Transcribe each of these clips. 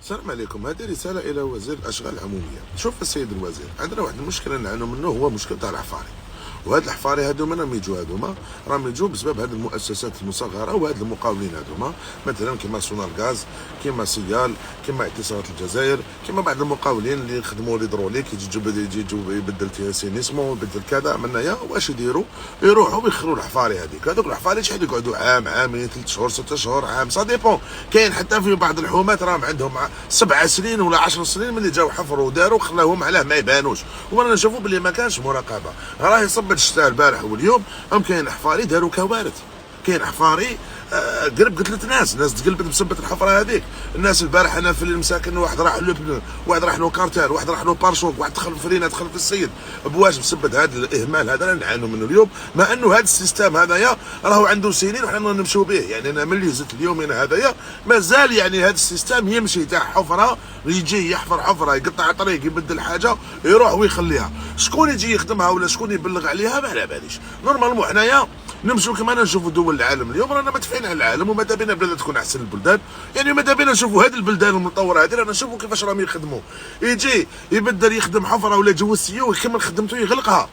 السلام عليكم. هذه رسالة إلى وزير الأشغال العمومية. شوف السيد الوزير، عندنا واحد المشكلة نعانوا منه، هو مشكل تاع العفاري. وهاد الحفاري هادوما راهم يجوا بسبب هاد المؤسسات المصغرة وهاد المقاولين هادوما، مثلا كيما سونار غاز، كيما سيال، كيما اتصالات الجزائر، كيما بعض المقاولين اللي يخدموا ليدروليك، يجوا يبدل سينيسمو، يبدل كذا من هنايا. واش يديروا؟ يروحوا ويخروا الحفاري هذيك. هذوك الحفاري شحال يقعدوا؟ عام، عامين، 3 شهور، 6 شهور، عام، سا ديبون. كاين حتى في بعض الحومات راهم عندهم 7 سنين ولا 10 سنين من اللي جاو حفروا وداروا، خلاوهم علاه ما يبانوش. ورانا نشوفوا بلي ما كانش مراقبه. راهي صبت الشتاء البارح واليوم كاين حفاري داروا كوارث. كاين حفاري قتلت ناس تقلبت بسبه الحفره هذيك. الناس البارح انا في المساكن، واحد راح لبنان، واحد راح له كارتير، واحد راح له بارشوك، واحد دخل في فرينه، دخل في السيد. بواش بسبه هذا الاهمال هذا نعانوا منه اليوم، مع انه هذا السيستم هذايا راهو عنده سنين وحنا نمشيو به. يعني انا ملي زدت اليومين هذايا مازال يعني هذا السيستم يمشي تاع حفره، يجي يحفر حفره، يقطع طريق، يبدل حاجه، يروح ويخليها. شكون يجي يخدمها ولا شكون يبلغ عليها ما على باليش. نورمالمون حنايا نمشيو كما نشوفوا دول العالم اليوم، رانا مدفعين على العالم، وماذا بينا بلاد تكون احسن البلدان. يعني ماذا بينا نشوفوا هذه البلدان المطوره هذه، رانا نشوفوا كيفاش راهم يخدموا. يجي يبدل يخدم حفره ولا جوسيه ويكمل خدمته يغلقها.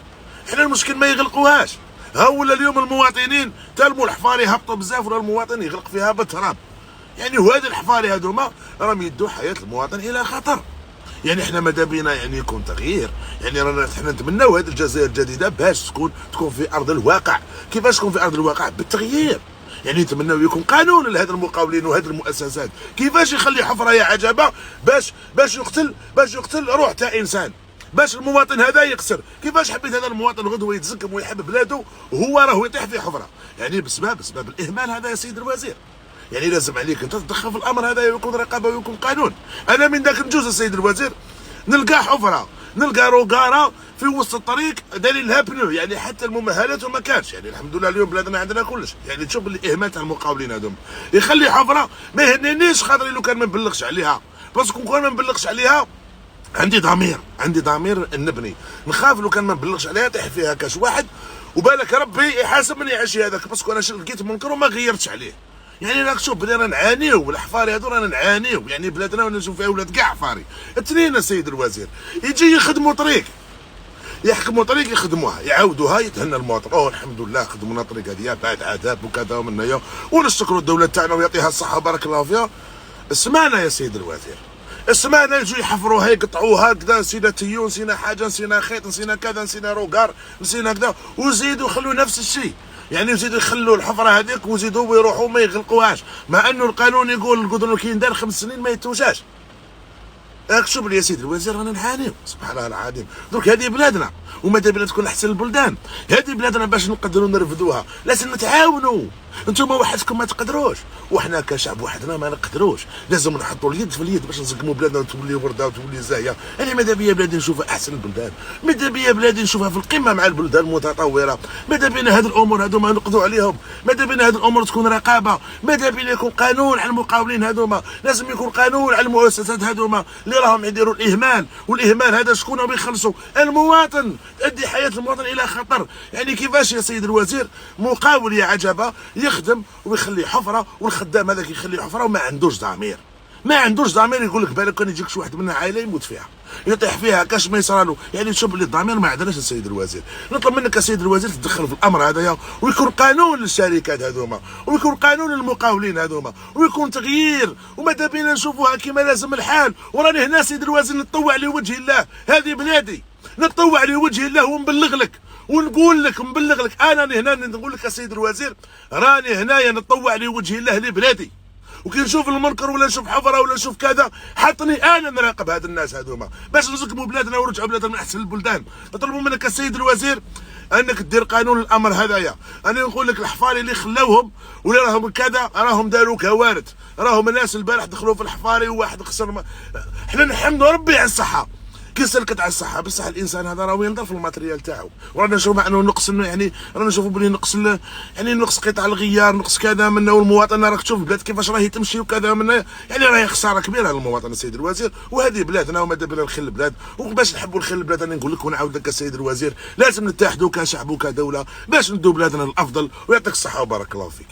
حنا المشكل ما يغلقوهاش. ها ولا اليوم المواطنين تالموا الحفاري هبطوا بزاف، ولا المواطن يغلق فيها بالتراب. يعني وهذه الحفاري هذوما راهم يدوا حياه المواطن الى خطر. يعني احنا ماذا بينا يعني يكون تغيير. يعني رانا احنا نتمناو هذه الجزائر الجديده باش تكون في ارض الواقع. كيفاش تكون في ارض الواقع؟ بالتغيير. يعني نتمناو يكون قانون لهذا المقاولين وهذه المؤسسات، كيفاش يخلي حفره يا عجبه باش يقتل روح تاع انسان، باش المواطن هذا يقصر. كيفاش حبيت هذا المواطن غدوه يتزكم ويحب بلاده وهو راهو يطيح في حفره؟ يعني بسبب الاهمال هذا يا سيد الوزير. يعني لازم عليك انت تدخل في الامر هذا، ويكون رقابه ويكون قانون. انا من ذاك الجزء السيد الوزير نلقى حفره، نلقى روقاره في وسط الطريق دليلها بنو، يعني حتى الممهلات وما كانش. يعني الحمد لله اليوم بلادنا عندنا كلش. يعني تشوف الاهمال تاع المقاولين هذوما، يخلي حفره ما يهنينيش خاطري لو كان ما نبلغش عليها، باسكو كون ما نبلغش عليها عندي ضمير نبني، نخاف لو كان ما نبلغش عليها طيح فيها كاش واحد وبالك ربي يحاسبني على شي هذاك، باسكو انا لقيت منكر وما غيرتش عليه. يعني راك تشوف بلي رانا نعانيو، الحفاري هذو رانا نعانيو. يعني بلادنا وانا نشوف فيها ولاد كاع حفاري. اثنين السيد الوزير يجي يخدموا طريق، يحكموا طريق يخدموها، يعاودوها، يتهنى المواطن، الحمد لله خدمونا الطريق هذه بعد عذاب وكذا ومن هنايا، ونشكروا الدوله تاعنا ويعطيها الصحه بارك الله فيها. اسمعنا يا سيد الوزير، اسمعنا. يجوا يحفروها يقطعوها كذا، نسينا تيون، نسينا حاجه، نسينا خيط، نسينا كذا، نسينا روكار، نسينا كذا، وزيدوا يخلوا نفس الشيء. يعني يزيدوا يخلوا الحفره هذيك ويزيدوا ويروحوا ما يغلقوهاش، مع انه القانون يقول القدر كي يندار 5 سنين ما يتوجاش. راك شوف يا سيدي الوزير رانا نعانيو سبحان الله العظيم. درك هذه بلادنا وماذا بنا تكون احسن البلدان. هذه بلادنا باش نقدروا نرفدوها لازم نتعاونوا. انتم وحدكم ما تقدروش، وحنا كشعب وحدنا ما نقدروش. لازم نحطوا اليد في اليد باش نزقموا بلادنا وتولي ورده وتولي زاهيه. انا ماذا بيا بلادي نشوفها احسن البلدان، ماذا بيا بلادي نشوفها في القمه مع البلدان المتطوره. ماذا بينا هذه الامور هذوما نقضوا عليهم، ماذا بينا هذه الامور تكون رقابه، ماذا بينا يكون قانون على المقاولين هذوما، لازم يكون قانون على المؤسسات هذوما اللي راهم يديروا الاهمال. والاهمال هذا شكون راهم يخلصوا؟ المواطن، تؤدي حياه المواطن الى خطر. يعني كيفاش يا سيد الوزير مقاول يا عجبه يخدم ويخلي حفره، والخدام هذاك يخلي حفره وما عندوش ضمير، ما عندوش ضمير. يقول لك بالك كان يجيك شي واحد من العائله يموت فيها، يطيح فيها كاش ما يصرالو. يعني تشوف اللي الضمير ما عندناش السيد الوزير. نطلب منك السيد الوزير تدخل في الامر هذايا، ويكون قانون للشركات هذوما، ويكون قانون للمقاولين هذوما، ويكون تغيير. وماذا بينا نشوفوها كما لازم الحال. وراني هنا سيد الوزير نتطوع لوجه الله، هذه بلادي، نتطوع لوجه الله ونبلغ لك ونقول لك نبلغ لك. انا هنا نقول لك يا سيد الوزير راني هنايا نتطوع لوجه الله لبلادي، وكي نشوف المنكر ولا نشوف حفره ولا نشوف كذا حطني انا نراقب هاد الناس هذوما باش نزكموا بلادنا ونرجعوا بلادنا من احسن البلدان. نطلبوا منك السيد الوزير انك دير قانون الامر هذايا. انا نقول لك الحفاري اللي خلاوهم ولا راهم كذا راهم داروا كوارث. راهم الناس البارح دخلوا في الحفاري وواحد خسر احنا نحمدوا ربي على الصحه كي سلكت على الصحه، بصح الانسان هذا راهو ينظر في الماتريال تاعو. ورانا نشوف مع انه نقص، يعني رانا نشوفوا بلي نقص يعني نقص قطع الغيار، نقص كذا منه. والمواطن راك تشوف البلاد كيفاش راهي تمشي وكذا منه. يعني راهي خساره كبيره للمواطن السيد الوزير. وهذه بلادنا وماذا بنا نخل البلاد. وباش نحبوا نخل البلاد انا نقول لك ونعاود لك السيد الوزير لازم نتحدوا كشعب وكدوله باش ندوا بلادنا الافضل. ويعطيك الصحه وبارك الله فيك.